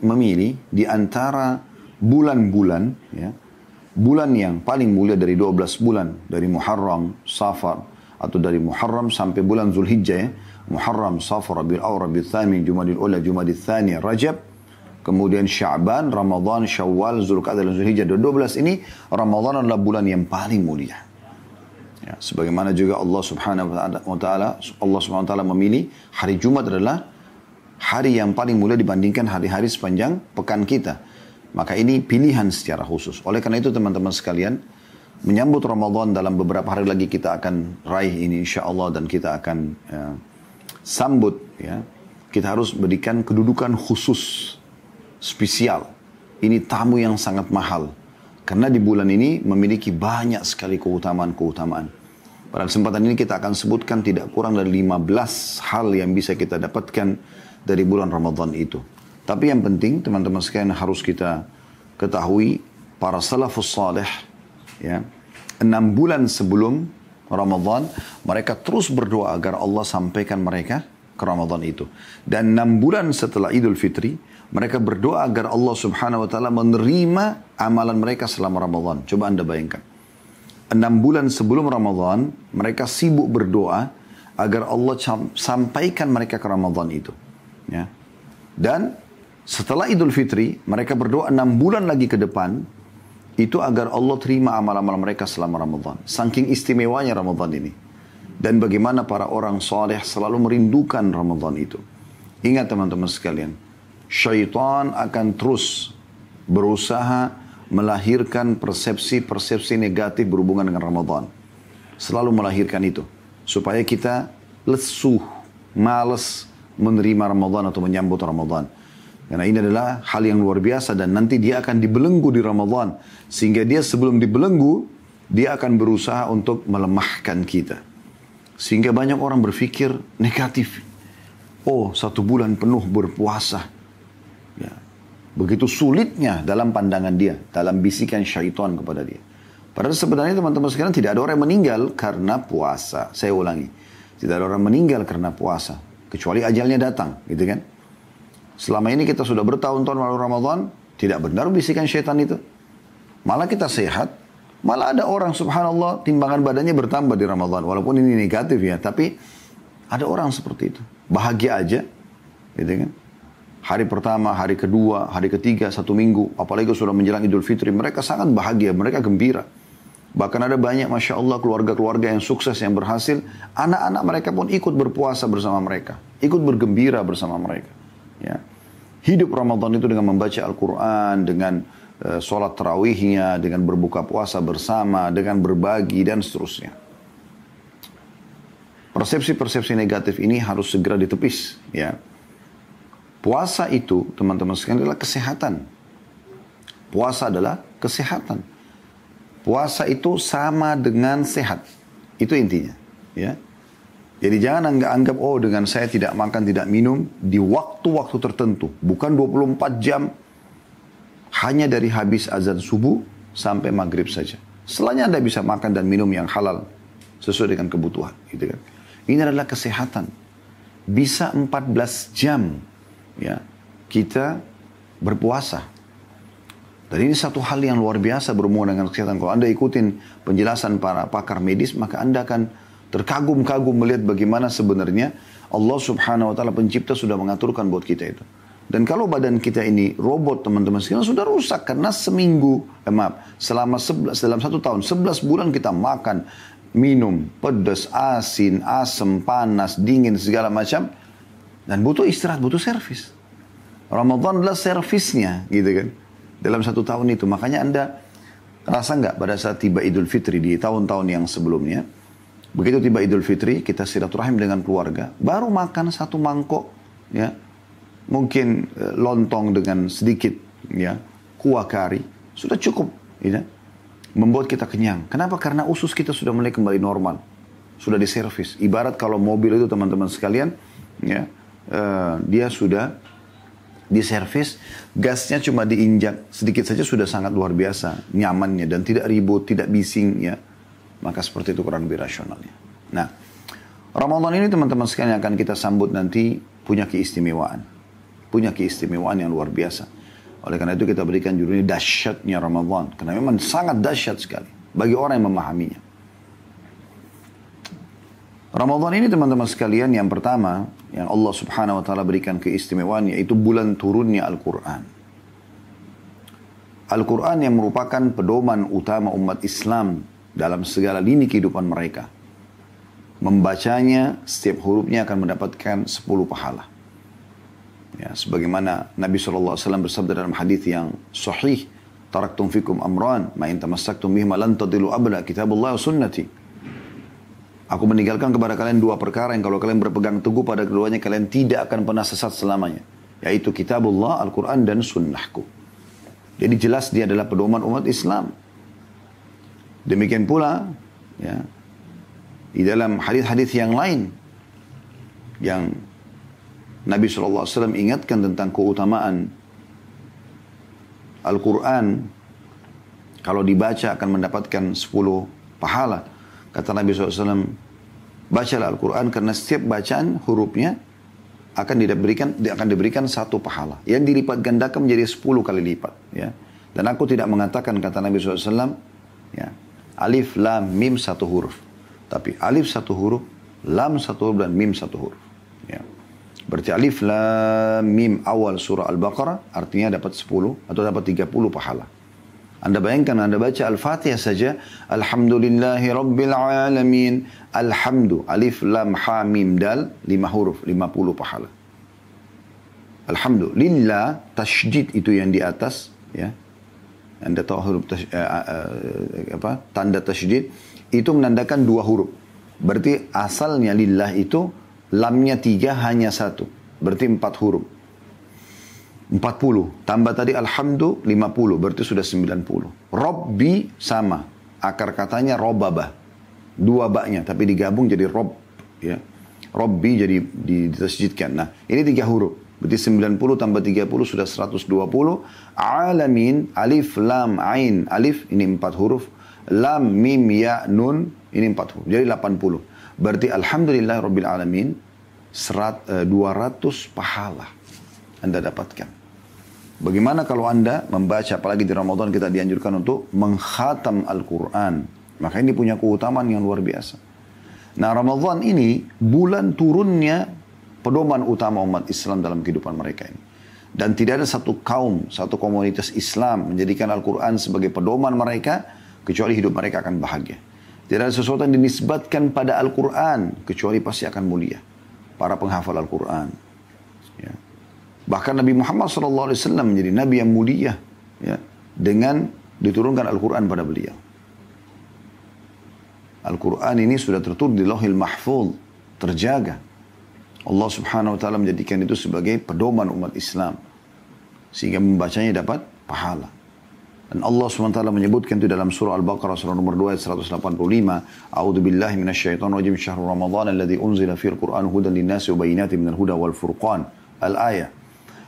memilih di antara bulan-bulan, ya, bulan yang paling mulia dari 12 bulan, dari Muharram, Safar, atau dari Muharram sampai bulan Zulhijjah, ya. Muharram, Safar, Rabiul Awwal, Rabiul Tsani, Jumadil Ula, Jumadil Tsani, Rajab, kemudian Sya'ban, Ramadan, Syawal, Zulqa'dah, dan Zulhijjah. 12 ini, Ramadan adalah bulan yang paling mulia. Ya, sebagaimana juga Allah Subhanahu wa taala memilih hari Jumat adalah hari yang paling mulia dibandingkan hari-hari sepanjang pekan kita. Maka ini pilihan secara khusus. Oleh karena itu teman-teman sekalian, menyambut Ramadan dalam beberapa hari lagi kita akan raih ini insyaAllah, dan kita akan sambut, ya. Kita harus berikan kedudukan khusus, spesial. Ini tamu yang sangat mahal. Karena di bulan ini memiliki banyak sekali keutamaan-keutamaan. Pada kesempatan ini kita akan sebutkan tidak kurang dari 15 hal yang bisa kita dapatkan dari bulan Ramadan itu. Tapi yang penting teman-teman sekalian harus kita ketahui, para salafus salih, ya, 6 bulan sebelum Ramadan mereka terus berdoa agar Allah sampaikan mereka ke Ramadan itu. Dan 6 bulan setelah Idul Fitri mereka berdoa agar Allah Subhanahu wa taala menerima amalan mereka selama Ramadan. Coba Anda bayangkan. 6 bulan sebelum Ramadan mereka sibuk berdoa agar Allah sampaikan mereka ke Ramadan itu. Ya. Dan setelah Idul Fitri mereka berdoa 6 bulan lagi ke depan itu agar Allah terima amal-amal mereka selama Ramadan. Saking istimewanya Ramadan ini. Dan bagaimana para orang soleh selalu merindukan Ramadan itu. Ingat teman-teman sekalian, syaitan akan terus berusaha melahirkan persepsi-persepsi negatif berhubungan dengan Ramadan. Selalu melahirkan itu. Supaya kita lesuh, malas menerima Ramadan atau menyambut Ramadan. Karena ini adalah hal yang luar biasa dan nanti dia akan dibelenggu di Ramadan. Sehingga dia sebelum dibelenggu, dia akan berusaha untuk melemahkan kita. Sehingga banyak orang berpikir negatif. Oh, 1 bulan penuh berpuasa. Ya. Begitu sulitnya dalam pandangan dia, dalam bisikan syaitan kepada dia. Padahal sebenarnya teman-teman sekalian tidak ada orang yang meninggal karena puasa. Saya ulangi. Tidak ada orang meninggal karena puasa. Kecuali ajalnya datang, gitu kan. Selama ini kita sudah bertahun-tahun melalui Ramadan, tidak benar bisikan syaitan itu. Malah kita sehat, malah ada orang subhanallah timbangan badannya bertambah di Ramadan. Walaupun ini negatif ya, tapi ada orang seperti itu. Bahagia aja, gitu kan. Hari pertama, hari kedua, hari ketiga, 1 minggu, apalagi sudah menjelang Idul Fitri, mereka sangat bahagia, mereka gembira. Bahkan ada banyak Masya Allah keluarga-keluarga yang sukses, yang berhasil, anak-anak mereka pun ikut berpuasa bersama mereka, ikut bergembira bersama mereka. Ya. Hidup Ramadan itu dengan membaca Al-Quran, dengan sholat tarawihnya, dengan berbuka puasa bersama, dengan berbagi, dan seterusnya. Persepsi-persepsi negatif ini harus segera ditepis. Ya. Puasa itu, teman-teman sekalian, adalah kesehatan. Puasa adalah kesehatan. Puasa itu sama dengan sehat. Itu intinya. Ya. Jadi jangan anggap, oh dengan saya tidak makan, tidak minum, di waktu-waktu tertentu. Bukan 24 jam, hanya dari habis azan subuh sampai maghrib saja. Setelahnya Anda bisa makan dan minum yang halal, sesuai dengan kebutuhan. Gitu kan. Ini adalah kesehatan. Bisa 14 jam ya, kita berpuasa. Dan ini satu hal yang luar biasa berhubungan dengan kesehatan. Kalau Anda ikutin penjelasan para pakar medis, maka Anda akan terkagum-kagum melihat bagaimana sebenarnya Allah Subhanahu wa taala pencipta sudah mengaturkan buat kita itu. Dan kalau badan kita ini robot teman-teman sekalian sudah rusak karena selama 11 dalam 1 tahun 11 bulan kita makan, minum, pedas, asin, asam, panas, dingin segala macam dan butuh istirahat, butuh servis. Ramadan adalah servisnya gitu kan. Dalam 1 tahun itu makanya Anda rasa nggak pada saat tiba Idul Fitri di tahun-tahun yang sebelumnya. Begitu tiba Idul Fitri, kita silaturahim dengan keluarga, baru makan 1 mangkok, ya, mungkin lontong dengan sedikit, ya, kuah kari, sudah cukup, ya, membuat kita kenyang. Kenapa? Karena usus kita sudah mulai kembali normal, sudah diservis. Ibarat kalau mobil itu teman-teman sekalian, ya, dia sudah diservis, gasnya cuma diinjak sedikit saja sudah sangat luar biasa, nyamannya dan tidak ribut, tidak bising, ya. Maka seperti itu kurang lebih rasionalnya. Nah, Ramadan ini teman-teman sekalian yang akan kita sambut nanti punya keistimewaan. punya keistimewaan yang luar biasa. Oleh karena itu kita berikan judulnya dahsyatnya Ramadan. Karena memang sangat dahsyat sekali bagi orang yang memahaminya. Ramadan ini teman-teman sekalian, yang pertama yang Allah subhanahu wa ta'ala berikan keistimewaan yaitu bulan turunnya Al-Quran. Al-Quran yang merupakan pedoman utama umat Islam dalam segala lini kehidupan mereka. Membacanya, setiap hurufnya akan mendapatkan 10 pahala. Ya, sebagaimana Nabi SAW bersabda dalam hadis yang sahih, taraktum fikum amran, ma in tamassaktum bihima lan tadillu abada, kitabullah wa sunnati. Aku meninggalkan kepada kalian 2 perkara yang kalau kalian berpegang teguh pada keduanya, kalian tidak akan pernah sesat selamanya. Yaitu kitabullah, Al-Quran, dan sunnahku. Jadi jelas dia adalah pedoman umat Islam. Demikian pula, ya, di dalam hadis-hadis yang lain, yang Nabi SAW ingatkan tentang keutamaan Al-Quran. Kalau dibaca akan mendapatkan 10 pahala. Kata Nabi SAW, bacalah Al-Quran karena setiap bacaan hurufnya akan diberikan 1 pahala. Yang dilipat gandakan menjadi 10 kali lipat. Ya. Dan aku tidak mengatakan, kata Nabi SAW, ya, alif, lam, mim 1 huruf. Tapi alif 1 huruf, lam 1 huruf, dan mim 1 huruf. Ya. Berarti alif, lam, mim awal surah Al-Baqarah artinya dapat 10 atau dapat 30 pahala. Anda bayangkan, Anda baca Al-Fatihah saja, Alhamdulillahi Rabbil Alamin, Alhamdu, alif, lam, ha, mim, dal, 5 huruf, 50 pahala. Alhamdulillah, tasydid itu yang di atas, ya. Anda tahu huruf tanda tasydid, itu menandakan 2 huruf. Berarti asalnya lillah itu, lamnya 3 hanya 1. Berarti 4 huruf. 40. Tambah tadi alhamdu 50. Berarti sudah 90. Robbi sama. Akar katanya robabah. 2 baknya. Tapi digabung jadi rob. Ya. Robbi jadi ditasjidkan. Nah ini 3 huruf. Berarti 90 tambah 30 sudah 120. Alamin. Alif, lam, ain. Alif ini 4 huruf. Lam, mim, ya, nun. Ini 4 huruf. Jadi 80. Berarti Alhamdulillah Rabbil Alamin 200 pahala Anda dapatkan. Bagaimana kalau Anda membaca, apalagi di Ramadan kita dianjurkan untuk mengkhatam Al-Quran. Maka ini punya keutamaan yang luar biasa. Nah Ramadan ini bulan turunnya pedoman utama umat Islam dalam kehidupan mereka ini. Dan tidak ada satu kaum, satu komunitas Islam menjadikan Al-Quran sebagai pedoman mereka, kecuali hidup mereka akan bahagia. Tidak ada sesuatu yang dinisbatkan pada Al-Quran, kecuali pasti akan mulia. Para penghafal Al-Quran. Ya. Bahkan Nabi Muhammad SAW menjadi Nabi yang mulia. Ya, dengan diturunkan Al-Quran pada beliau. Al-Quran ini sudah tertulis di Lauhil Mahfuz. Terjaga. Allah Subhanahu Wa Taala menjadikan itu sebagai pedoman umat Islam. Sehingga membacanya dapat pahala. Dan Allah SWT menyebutkan itu dalam surah Al-Baqarah surah nomor 2 ayat 185. A'udzu billahi minasyaitonir rajim. Syahrul Ramadan alladzi unzila fil Qur'an hudan lin-nasi wa bayyinatin minal huda wal furqan. Al-ayah.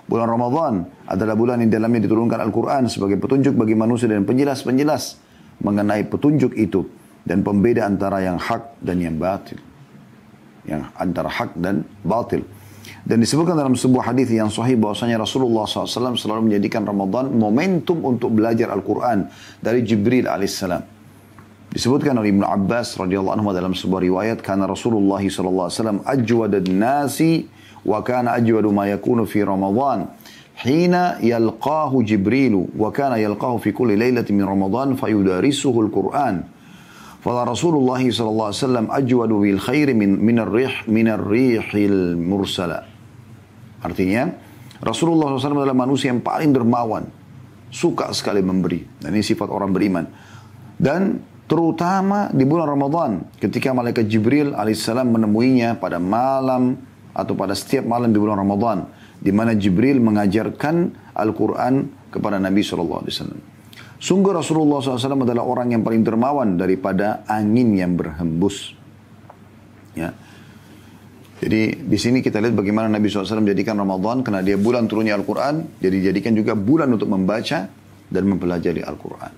Bulan Ramadan adalah bulan yang dalamnya diturunkan Al-Quran sebagai petunjuk bagi manusia dan penjelas-penjelas mengenai petunjuk itu dan pembeda antara yang hak dan yang batil. Yang antara hak dan batil. Dan disebutkan dalam sebuah hadis yang sahih bahwasanya Rasulullah SAW selalu menjadikan Ramadan momentum untuk belajar Al-Quran dari Jibril alaihissalam. Disebutkan oleh Ibnu Abbas radhiyallahu anhu dalam sebuah riwayat, karena Rasulullah SAW ajwadan nasi wa kana ajwadu ma yakunu fi Ramadan hina yalqahu Jibrilu wa kana yalqahu fi kulli lailatin min Ramadan fayudarisuhu Al-Quran. Fala Rasulullah SAW ajwadu bil khairi min ar-rihil mursala. Artinya, Rasulullah SAW adalah manusia yang paling dermawan. Suka sekali memberi. Dan ini sifat orang beriman. Dan terutama di bulan Ramadan. Ketika malaikat Jibril alaihissalam menemuinya pada malam atau pada setiap malam di bulan Ramadan. Di mana Jibril mengajarkan Al-Quran kepada Nabi SAW. Sungguh Rasulullah SAW adalah orang yang paling dermawan daripada angin yang berhembus. Ya. Jadi di sini kita lihat bagaimana Nabi SAW menjadikan Ramadan karena dia bulan turunnya Al-Quran. Jadi dijadikan juga bulan untuk membaca dan mempelajari Al-Quran.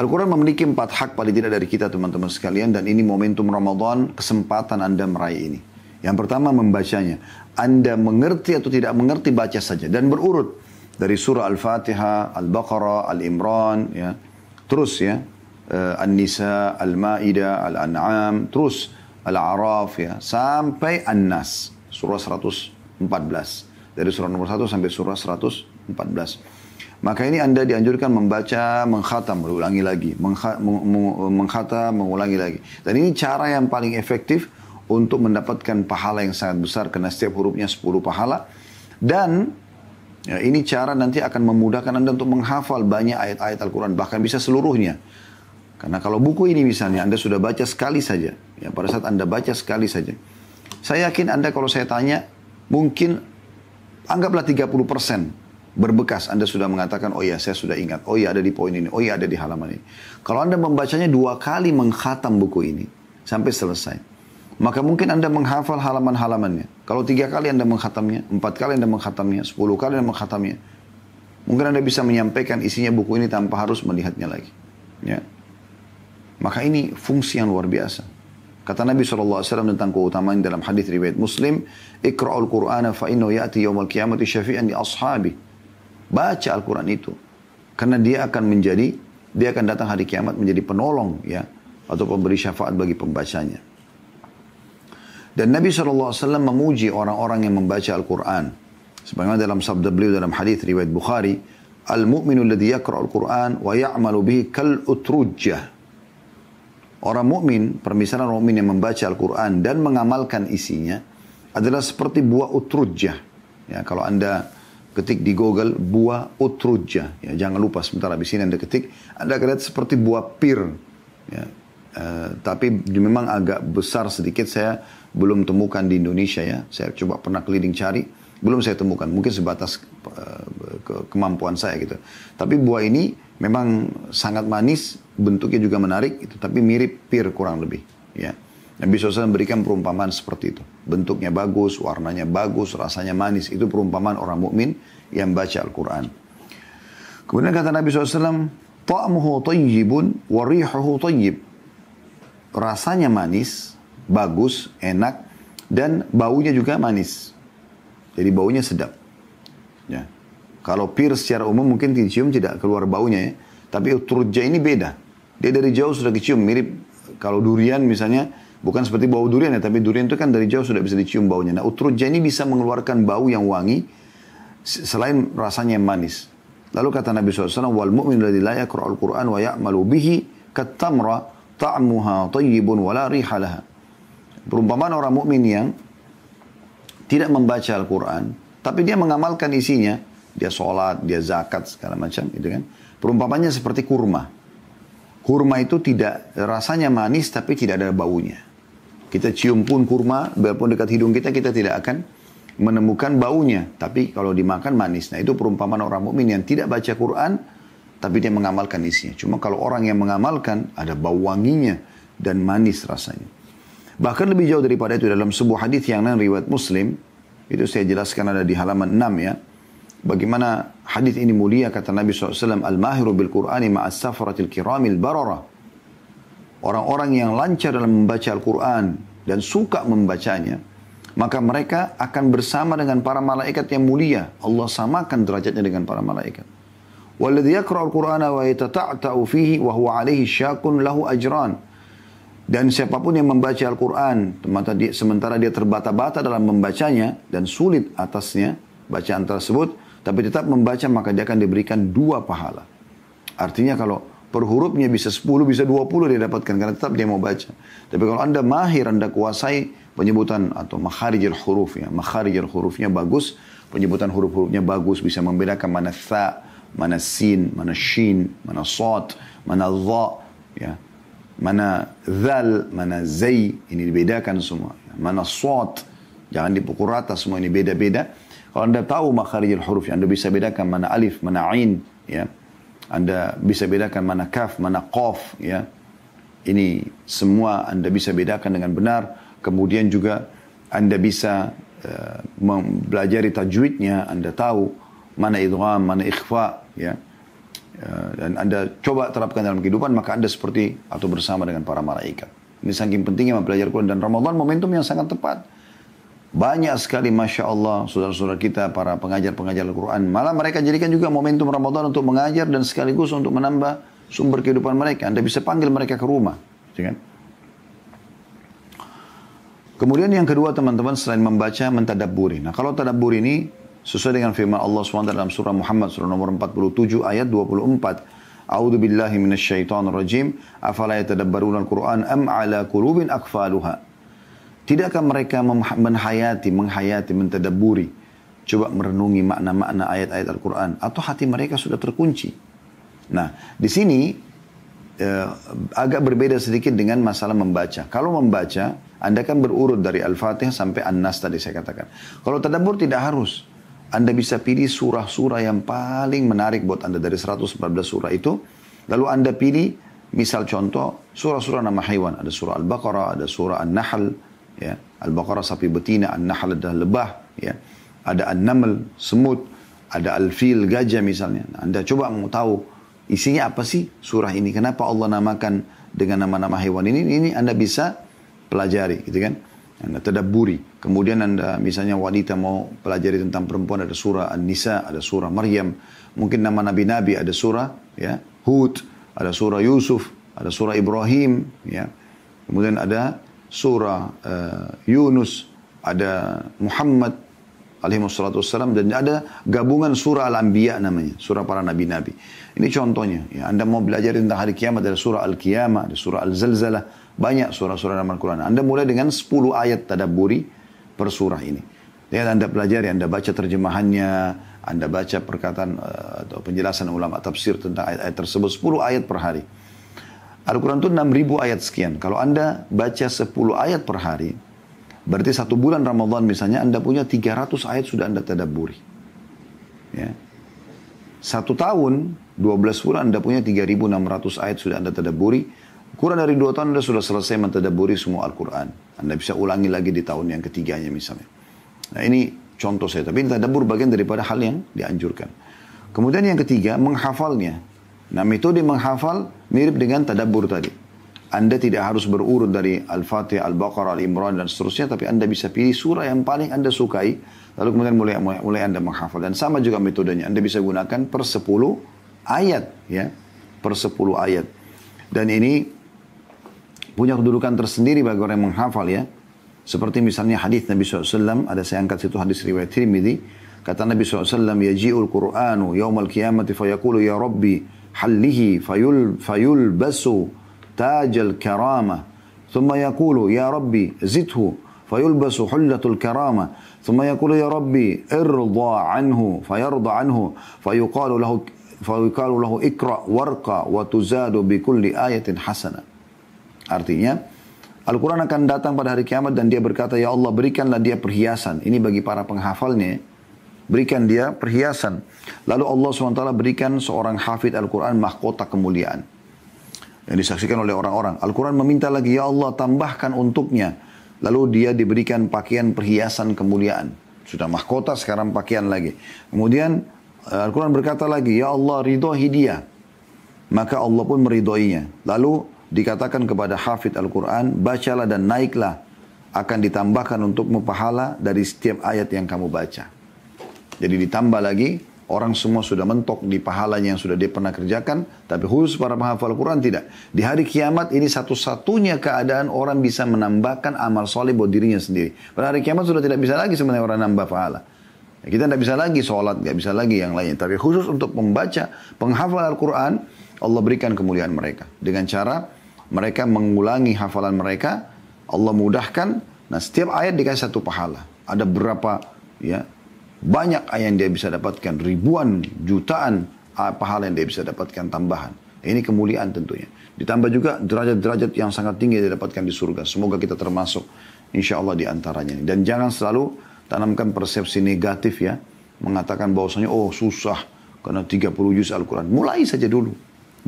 Al-Quran memiliki 4 hak paling tidak dari kita teman-teman sekalian. Dan ini momentum Ramadan, kesempatan Anda meraih ini. Yang pertama membacanya. Anda mengerti atau tidak mengerti, baca saja. Dan berurut. Dari surah Al-Fatihah, Al-Baqarah, Al-Imran, ya. Terus ya. An-Nisa, Al-Ma'idah, Al-An'am. Terus Al-A'raf, ya. Sampai An-Nas. Surah 114. Dari surah nomor 1 sampai surah 114. Maka ini Anda dianjurkan membaca, mengkhatam, berulangi lagi. Mengkhatam, mengulangi lagi. Dan ini cara yang paling efektif untuk mendapatkan pahala yang sangat besar, karena setiap hurufnya 10 pahala. Dan ya, ini cara nanti akan memudahkan Anda untuk menghafal banyak ayat-ayat Al-Quran, bahkan bisa seluruhnya. Karena kalau buku ini misalnya Anda sudah baca sekali saja, ya pada saat Anda baca sekali saja, saya yakin Anda kalau saya tanya, mungkin anggaplah 30% berbekas. Anda sudah mengatakan, oh ya saya sudah ingat, oh ya ada di poin ini, oh ya ada di halaman ini. Kalau Anda membacanya 2 kali mengkhatam buku ini, sampai selesai, maka mungkin Anda menghafal halaman-halamannya. Kalau 3 kali Anda mengkhatamnya, 4 kali Anda mengkhatamnya, 10 kali Anda mengkhatamnya, mungkin Anda bisa menyampaikan isinya buku ini tanpa harus melihatnya lagi. Ya. Maka ini fungsi yang luar biasa. Kata Nabi SAW tentang keutamaan dalam hadis riwayat Muslim, Iqra'ul Qur'ana fa innahu ya'ti yawmal qiyamati syafi'an li ashabi. Baca Al-Quran itu. Karena dia akan datang hari kiamat menjadi penolong, ya, atau pemberi syafaat bagi pembacanya. Dan Nabi SAW memuji orang-orang yang membaca Al-Quran. Sebagaimana dalam sabda beliau dalam hadis riwayat Bukhari, Al-mu'minu alladhi yaqra'ul Quran wa ya'malu bihi kal utrujjah. Orang mukmin, permisalan orang mukmin yang membaca Al-Quran dan mengamalkan isinya adalah seperti buah utrujjah. Ya, kalau Anda ketik di Google buah utrujjah, ya, jangan lupa sebentar habis ini Anda ketik, Anda akan lihat seperti buah pir. Ya. Tapi memang agak besar sedikit, saya belum temukan di Indonesia ya. Saya coba pernah keliling cari, belum saya temukan. Mungkin sebatas kemampuan saya gitu. Tapi buah ini memang sangat manis, bentuknya juga menarik, gitu, tapi mirip pir kurang lebih. Ya. Nabi SAW berikan perumpamaan seperti itu. Bentuknya bagus, warnanya bagus, rasanya manis. Itu perumpamaan orang mukmin yang baca Al-Quran. Kemudian kata Nabi SAW, Ta'muhu tayyibun wa rihuhu tayyib. Rasanya manis, bagus, enak, dan baunya juga manis. Jadi baunya sedap. Ya. Kalau pir secara umum mungkin dicium tidak keluar baunya ya. Tapi utrujjah ini beda. Dia dari jauh sudah dicium, mirip kalau durian misalnya, bukan seperti bau durian ya, tapi durian itu kan dari jauh sudah bisa dicium baunya. Nah, utrujjah ini bisa mengeluarkan bau yang wangi, selain rasanya yang manis. Lalu kata Nabi SAW, wal mu'min alladhi la yaqra'ul Qur'an wa ya'malu bihi kat-tamra ta'muha tayyibun wa la riha laha. Perumpamaan orang mukmin yang tidak membaca Al-Quran, tapi dia mengamalkan isinya, dia sholat, dia zakat, segala macam, gitu kan. Perumpamannya seperti kurma. Kurma itu tidak rasanya manis, tapi tidak ada baunya. Kita cium pun kurma, biarpun dekat hidung kita, kita tidak akan menemukan baunya. Tapi kalau dimakan manis. Nah itu perumpamaan orang mukmin yang tidak baca Quran, tapi dia mengamalkan isinya. Cuma kalau orang yang mengamalkan, ada bau wanginya dan manis rasanya. Bahkan lebih jauh daripada itu, dalam sebuah hadis yang lain riwayat Muslim, itu saya jelaskan ada di halaman 6 ya. Bagaimana hadis ini mulia, kata Nabi SAW, Al-mahiru bil-Qur'ani ma'as safaratil kiramil barara. Orang-orang yang lancar dalam membaca Al-Quran dan suka membacanya, maka mereka akan bersama dengan para malaikat yang mulia. Allah samakan derajatnya dengan para malaikat. Walladhi yaqra'ul Qur'ana wa yatata'ta'u fihi wa huwa alaihi syakun lahu ajran. Dan siapapun yang membaca Al-Quran, sementara dia terbata-bata dalam membacanya dan sulit atasnya bacaan tersebut, tapi tetap membaca, maka dia akan diberikan 2 pahala. Artinya kalau per hurufnya bisa 10, bisa 20 dia dapatkan, karena tetap dia mau baca. Tapi kalau Anda mahir, Anda kuasai penyebutan atau makharijul huruf, ya, makharijul hurufnya bagus, penyebutan huruf-hurufnya bagus, bisa membedakan mana tha, mana sin, mana shin, mana sod, mana dha, ya, mana dhal, mana zai, ini dibedakan semua. Mana sod, jangan dipukul rata, semua ini beda-beda. Kalau Anda tahu makharijul huruf, Anda bisa bedakan mana alif, mana ain, ya. Anda bisa bedakan mana kaf, mana qaf, ya. Ini semua Anda bisa bedakan dengan benar. Kemudian juga Anda bisa mempelajari tajwidnya, Anda tahu mana idgham, mana ikhfa, ya. Dan Anda coba terapkan dalam kehidupan, maka Anda seperti atau bersama dengan para malaikat. Ini saking pentingnya mempelajari Quran, dan Ramadan momentum yang sangat tepat. Banyak sekali Masya Allah saudara-saudara kita para pengajar-pengajar Al-Quran. Malah mereka jadikan juga momentum Ramadan untuk mengajar dan sekaligus untuk menambah sumber kehidupan mereka. Anda bisa panggil mereka ke rumah. Kan? Kemudian yang kedua teman-teman selain membaca, mentadabburi. Nah kalau tadabbur ini sesuai dengan firman Allah SWT dalam surah Muhammad surah nomor 47 ayat 24. A'udzu billahi minasyaitonir rajim. Afala yatadabbaruna al-Qur'an am ala qulubin aqfaluha. Tidakkah mereka menghayati, mentadabburi, coba merenungi makna-makna ayat-ayat Al-Quran, atau hati mereka sudah terkunci? Nah, di sini agak berbeda sedikit dengan masalah membaca. Kalau membaca, Anda kan berurut dari Al-Fatihah sampai An-Nas tadi saya katakan. Kalau tadabbur tidak harus. Anda bisa pilih surah-surah yang paling menarik buat Anda dari 114 surah itu. Lalu Anda pilih, misal contoh, surah-surah nama hewan. Ada surah Al-Baqarah, ada surah An-Nahl. Ya, Al-Baqarah sapi betina, An-Nahl adalah lebah, ya. Ada An-Naml, semut, ada Al-Fil, gajah misalnya. Nah, Anda coba mau tahu isinya apa sih surah ini? Kenapa Allah namakan dengan nama-nama hewan ini? Ini Anda bisa pelajari, gitu kan? Anda tadabburi. Kemudian Anda misalnya wanita mau pelajari tentang perempuan, ada surah An-Nisa, ada surah Maryam. Mungkin nama nabi-nabi ada surah ya, Hud, ada surah Yusuf, ada surah Ibrahim, ya. Kemudian ada surah Yunus, ada Muhammad alaihi wassalatu wassalam, dan ada gabungan surah Al-Anbiya namanya, surah para nabi-nabi. Ini contohnya, ya, Anda mau belajar tentang hari kiamat, ada surah Al-Qiyamah, ada surah Al-Zalzalah, banyak surah-surah dalam Al-Quran. Anda mulai dengan 10 ayat tadabburi per surah ini. Ya, Anda pelajari, Anda baca terjemahannya, Anda baca perkataan atau penjelasan ulama tafsir tentang ayat-ayat tersebut, 10 ayat per hari. Al-Quran itu 6.000 ayat sekian. Kalau Anda baca 10 ayat per hari, berarti 1 bulan Ramadan misalnya, Anda punya 300 ayat sudah Anda tadabburi. Ya. 1 tahun, 12 bulan Anda punya 3.600 ayat sudah Anda tadabburi. Kurang dari 2 tahun Anda sudah selesai mentadabburi semua Al-Quran. Anda bisa ulangi lagi di tahun yang ketiganya misalnya. Nah ini contoh saya. Tapi tadabbur bagian daripada hal yang dianjurkan. Kemudian yang ketiga, menghafalnya. Nah metode menghafal mirip dengan tadabbur tadi. Anda tidak harus berurut dari Al-Fatihah, Al-Baqarah, Al-Imran dan seterusnya. Tapi Anda bisa pilih surah yang paling Anda sukai. Lalu kemudian mulai Anda menghafal. Dan sama juga metodenya. Anda bisa gunakan per 10 ayat. Ya, per 10 ayat. Dan ini punya kedudukan tersendiri bagi orang yang menghafal ya. Seperti misalnya hadis Nabi SAW. Ada saya angkat situ hadis riwayat Tirmidzi. Kata Nabi SAW. Yaji'ul Qur'anu yawmal qiyamati fayaqulu ya Rabbi. حله فيلبس تاج الكرامة ثم يقول يا ربي زده فيلبس حلة الكرامة ثم يقول يا ربي ارضى عنه فيرضى عنه فيقال له اقرأ وارقى وتزاد بكل آية حسنة. Artinya Al-Quran akan datang pada hari kiamat dan dia berkata, ya Allah berikanlah dia perhiasan. Ini bagi para penghafalnya. Berikan dia perhiasan. Lalu Allah SWT berikan seorang hafid Al-Quran mahkota kemuliaan. Yang disaksikan oleh orang-orang. Al-Quran meminta lagi, ya Allah tambahkan untuknya. Lalu dia diberikan pakaian perhiasan kemuliaan. Sudah mahkota, sekarang pakaian lagi. Kemudian Al-Quran berkata lagi, ya Allah ridhohi dia. Maka Allah pun meridhoinya. Lalu dikatakan kepada hafid Al-Quran, bacalah dan naiklah. Akan ditambahkan untukmu pahala dari setiap ayat yang kamu baca. Jadi ditambah lagi, orang semua sudah mentok di pahalanya yang sudah dia pernah kerjakan, tapi khusus para penghafal Al-Quran tidak. Di hari kiamat ini satu-satunya keadaan orang bisa menambahkan amal soleh buat dirinya sendiri. Pada hari kiamat sudah tidak bisa lagi sebenarnya orang nambah pahala. Kita tidak bisa lagi sholat, tidak bisa lagi yang lainnya. Tapi khusus untuk membaca, penghafal Al-Quran, Allah berikan kemuliaan mereka. Dengan cara mereka mengulangi hafalan mereka, Allah mudahkan, nah setiap ayat dikasih satu pahala. Ada berapa ya, banyak ayat yang dia bisa dapatkan, ribuan, jutaan pahala yang dia bisa dapatkan tambahan. Ini kemuliaan tentunya. Ditambah juga derajat-derajat yang sangat tinggi yang didapatkan di surga. Semoga kita termasuk insya Allah di antaranya. Dan jangan selalu tanamkan persepsi negatif ya. Mengatakan bahwasanya oh susah karena 30 juz Al-Quran. Mulai saja dulu.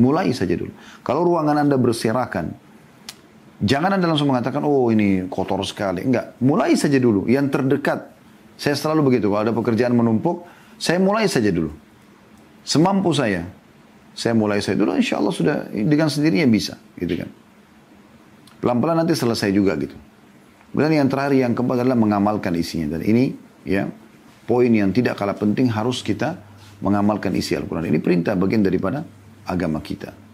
Mulai saja dulu. Kalau ruangan Anda berserakan, jangan Anda langsung mengatakan oh ini kotor sekali. Enggak. Mulai saja dulu. Yang terdekat. Saya selalu begitu, kalau ada pekerjaan menumpuk, saya mulai saja dulu. Semampu saya mulai saja dulu, insya Allah sudah dengan sendirinya bisa, gitu kan. Pelan-pelan nanti selesai juga gitu. Kemudian yang terakhir, yang keempat adalah mengamalkan isinya. Dan ini ya poin yang tidak kalah penting, harus kita mengamalkan isi Al-Quran. Ini perintah bagian daripada agama kita.